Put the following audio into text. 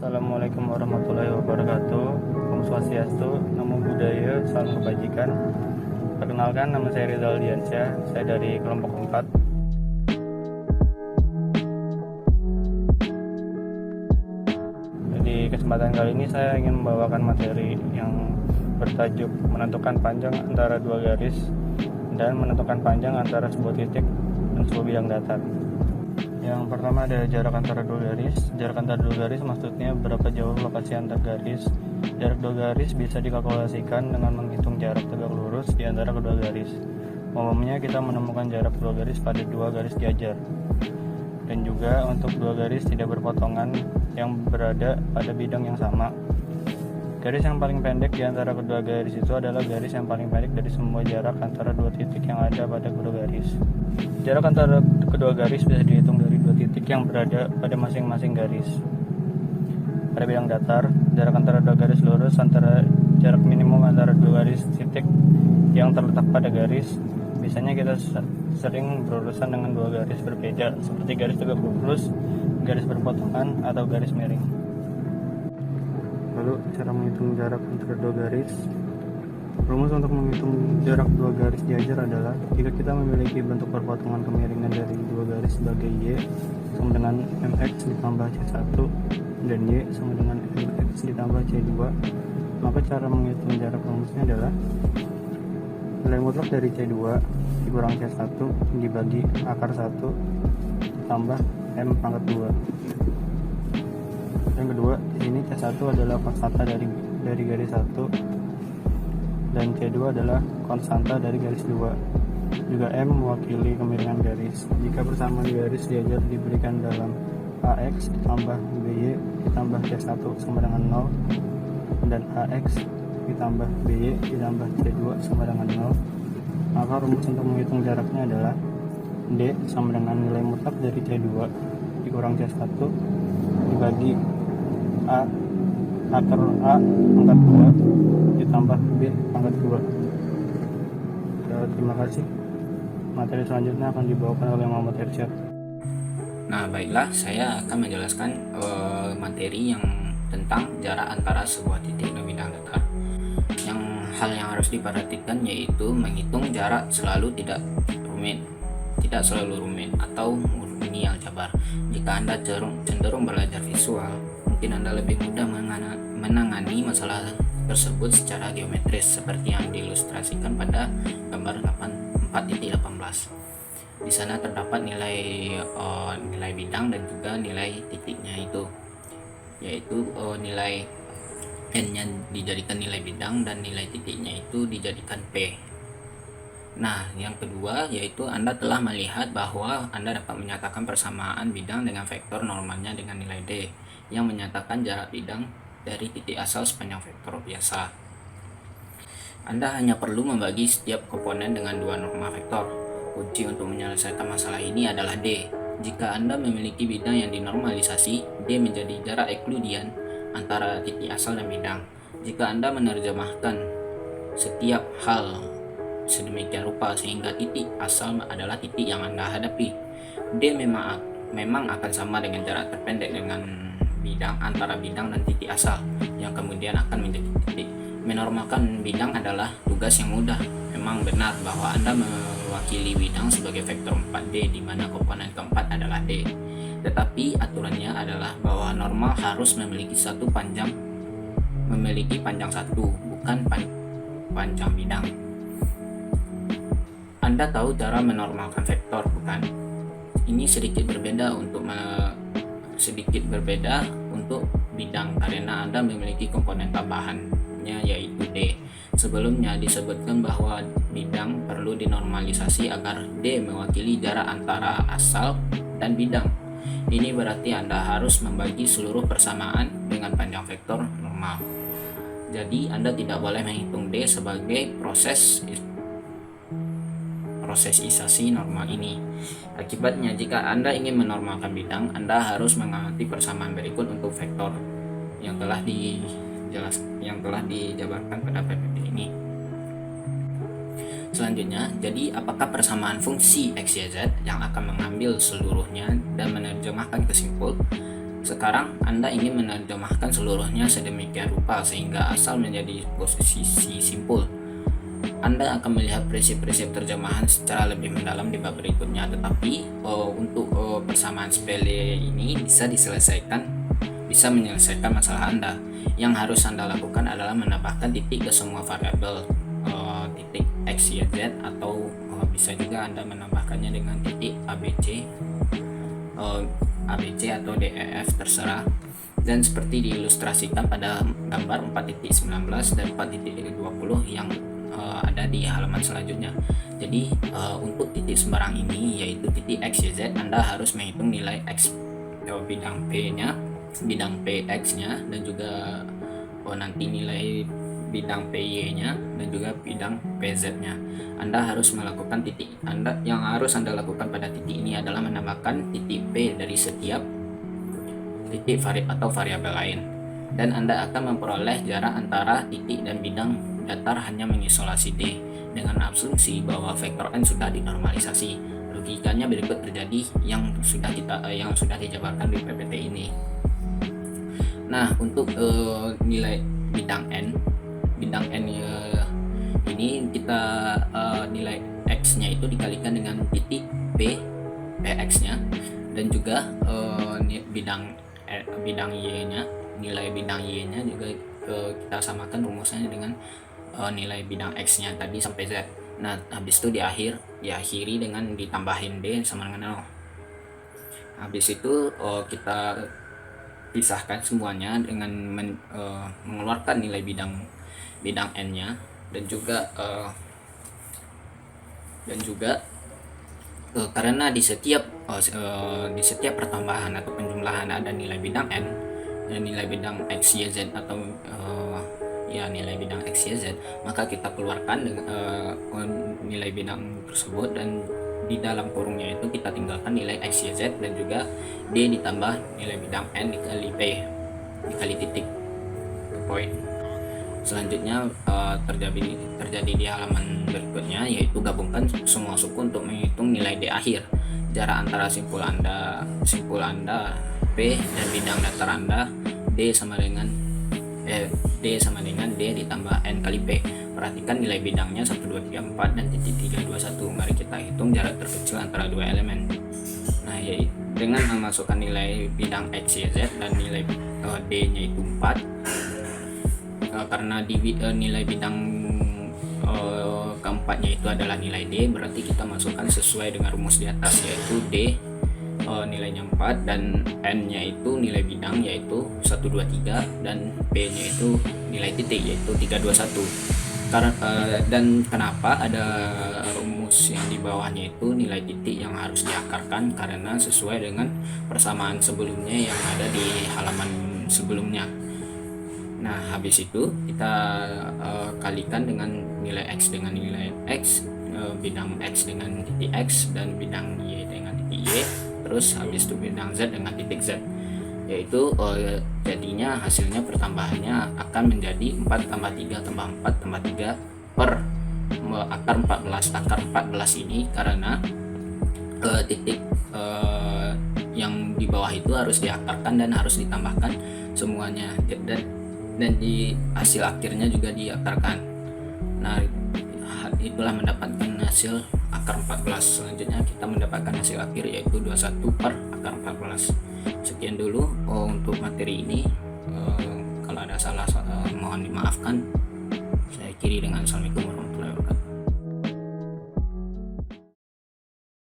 Assalamualaikum warahmatullahi wabarakatuh. Om Swastiastu, Namo Buddhaya, Salam Kebajikan. Perkenalkan, nama saya Rizal Diansyah. Saya dari kelompok 4. Di kesempatan kali ini saya ingin membawakan materi yang bertajuk menentukan panjang antara dua garis dan menentukan panjang antara sebuah titik dan sebuah bidang datar. Yang pertama ada jarak antara dua garis. Jarak antara dua garis maksudnya berapa jauh lokasi antar garis. Jarak dua garis bisa dikalkulasikan dengan menghitung jarak tegak lurus di antara kedua garis. Umumnya kita menemukan jarak dua garis pada dua garis jajar. Dan juga untuk dua garis tidak berpotongan yang berada pada bidang yang sama. Garis yang paling pendek di antara kedua garis itu adalah garis yang paling pendek dari semua jarak antara dua titik yang ada pada kedua garis. Jarak antara kedua garis bisa dihitung dari dua titik yang berada pada masing-masing garis. Pada bidang datar, jarak antara dua garis lurus antara jarak minimum antara dua garis titik yang terletak pada garis. Biasanya kita sering berurusan dengan dua garis berbeda, seperti garis tegak lurus, garis berpotongan, atau garis miring. Lalu cara menghitung jarak antara dua garis. Rumus untuk menghitung jarak dua garis jajar adalah jika kita memiliki bentuk perpotongan kemiringan dari dua garis sebagai Y sama dengan MX ditambah C1 dan Y sama dengan MX ditambah C2, maka cara menghitung jarak rumusnya adalah nilai mutlak dari C2 dikurang C1 dibagi akar 1 ditambah M pangkat 2. Yang kedua, di sini C1 adalah konstanta dari garis 1 dan C2 adalah konstanta dari garis 2. Juga M mewakili kemiringan garis. Jika persamaan garis jajar diberikan dalam AX ditambah BY ditambah C1 sama dengan 0 dan AX ditambah BY ditambah C2 sama dengan 0, maka rumus untuk menghitung jaraknya adalah D sama dengan nilai mutlak dari C2 dikurang C1 dibagi A akar A pangkat 2 ditambah B pangkat 2. Terima kasih. Materi selanjutnya akan dibawakan oleh Muhammad Irsyad. Nah, baiklah, saya akan menjelaskan materi yang tentang jarak antara sebuah titik dan bidang datar. Hal yang harus diperhatikan yaitu menghitung jarak tidak selalu rumit atau murni aljabar. Jika Anda cenderung belajar visual, mungkin Anda lebih mudah menangani masalah tersebut secara geometris seperti yang diilustrasikan pada gambar 4.18. Di sana terdapat nilai bidang dan juga nilai titiknya yaitu nilai N-nya dijadikan nilai bidang dan nilai titiknya itu dijadikan P. Nah, yang kedua yaitu Anda telah melihat bahwa Anda dapat menyatakan persamaan bidang dengan vektor normalnya dengan nilai D yang menyatakan jarak bidang dari titik asal sepanjang vektor biasa. Anda hanya perlu membagi setiap komponen dengan dua norma vektor. Kunci untuk menyelesaikan masalah ini adalah D. Jika Anda memiliki bidang yang dinormalisasi, D menjadi jarak Ekludian antara titik asal dan bidang. Jika Anda menerjemahkan setiap hal sedemikian rupa sehingga titik asal adalah titik yang Anda hadapi, D memang akan sama dengan jarak terpendek dengan bidang antara bidang dan titik asal yang kemudian akan menjadi titik. Menormalkan bidang adalah tugas yang mudah. Memang benar bahwa Anda mewakili bidang sebagai vektor 4D di mana komponen keempat adalah D. Tetapi aturannya adalah bahwa normal harus memiliki panjang satu, bukan panjang bidang. Anda tahu cara menormalkan vektor, bukan? Ini sedikit berbeda untuk bidang karena Anda memiliki komponen tambahannya yaitu D. Sebelumnya disebutkan bahwa bidang perlu dinormalisasi agar D mewakili jarak antara asal dan bidang. Ini berarti Anda harus membagi seluruh persamaan dengan panjang vektor normal. Jadi Anda tidak boleh menghitung D sebagai prosesisasi normal ini. Akibatnya, jika Anda ingin menormalkan bidang, Anda harus mengamati persamaan berikut untuk vektor yang telah dijabarkan pada PPT ini. Selanjutnya, jadi apakah persamaan fungsi X, Y, Z yang akan mengambil seluruhnya dan menerjemahkan ke simpul? Sekarang Anda ingin menerjemahkan seluruhnya sedemikian rupa sehingga asal menjadi posisi simpul. Anda akan melihat prinsip-prinsip terjemahan secara lebih mendalam di bab berikutnya, tetapi untuk persamaan sepele ini bisa menyelesaikan masalah Anda. Yang harus Anda lakukan adalah menambahkan titik ke semua variabel titik x, y, z, atau bisa juga Anda menambahkannya dengan titik ABC atau DEF, terserah. Dan seperti diilustrasikan pada gambar 4.19 dan 4.20 yang ada di halaman selanjutnya. Jadi untuk titik sembarang ini, yaitu titik x, y, z, Anda harus menghitung nilai x bidang p nya, bidang px nya, dan juga nanti nilai bidang py nya, dan juga bidang pz nya. Anda harus melakukan yang harus Anda lakukan pada titik ini adalah menambahkan titik p dari setiap titik variabel lain, dan Anda akan memperoleh jarak antara titik dan bidang datar hanya mengisolasi D dengan asumsi bahwa vektor n sudah dinormalisasi. Logikanya berikut terjadi yang sudah dijabarkan di PPT ini. Nah, untuk nilai bidang n ini kita nilai x-nya itu dikalikan dengan titik px-nya, dan juga bidang y-nya, nilai bidang y-nya juga kita samakan rumusnya dengan nilai bidang x-nya tadi sampai z. Nah, habis itu diakhiri dengan ditambahin d sama dengan 0. Habis itu kita pisahkan semuanya dengan mengeluarkan nilai bidang n-nya, dan juga karena di setiap pertambahan atau penjumlahan ada nilai bidang n dan nilai bidang x, y, z, atau nilai bidang x, y, z, maka kita keluarkan nilai bidang tersebut, dan di dalam kurungnya itu kita tinggalkan nilai x, y, z, dan juga d ditambah nilai bidang n dikali p dikali titik poin. Selanjutnya terjadi di halaman berikutnya, yaitu gabungkan semua suku untuk menghitung nilai d akhir. Jarak antara simpul Anda p dan bidang datar Anda d sama dengan d ditambah n kali p. Perhatikan nilai bidangnya 1, 2, 3, 4 dan titik 3, 2, 1. Mari kita hitung jarak terkecil antara dua elemen. Nah, yaitu dengan memasukkan nilai bidang x, y, z dan nilai d nya itu 4. Karena nilai bidang keempatnya itu adalah nilai d, berarti kita masukkan sesuai dengan rumus di atas, yaitu d nilainya 4 dan n nya itu nilai bidang yaitu 1, 2, 3, dan p nya itu nilai titik yaitu 3, 2, 1. Dan kenapa ada rumus yang di bawahnya itu nilai titik yang harus diakarkan? Karena sesuai dengan persamaan sebelumnya yang ada di halaman sebelumnya. Nah, habis itu kita kalikan dengan nilai x dengan nilai x, bidang x dengan titik x, dan bidang y dengan titik y, terus habis itu bidang z dengan titik z, yaitu jadinya hasilnya pertambahannya akan menjadi 4 tambah 3 tambah 4 tambah 3 per akar 14. Akar 14 ini karena titik yang di bawah itu harus diakarkan dan harus ditambahkan semuanya, dan di hasil akhirnya juga diakarkan. Nah, itulah mendapatkan hasil akar 14. Selanjutnya kita mendapatkan hasil akhir yaitu 21 per akar 14. Sekian dulu untuk materi ini. Kalau ada salah mohon dimaafkan. Saya akhiri dengan assalamualaikum warahmatullahi wabarakatuh.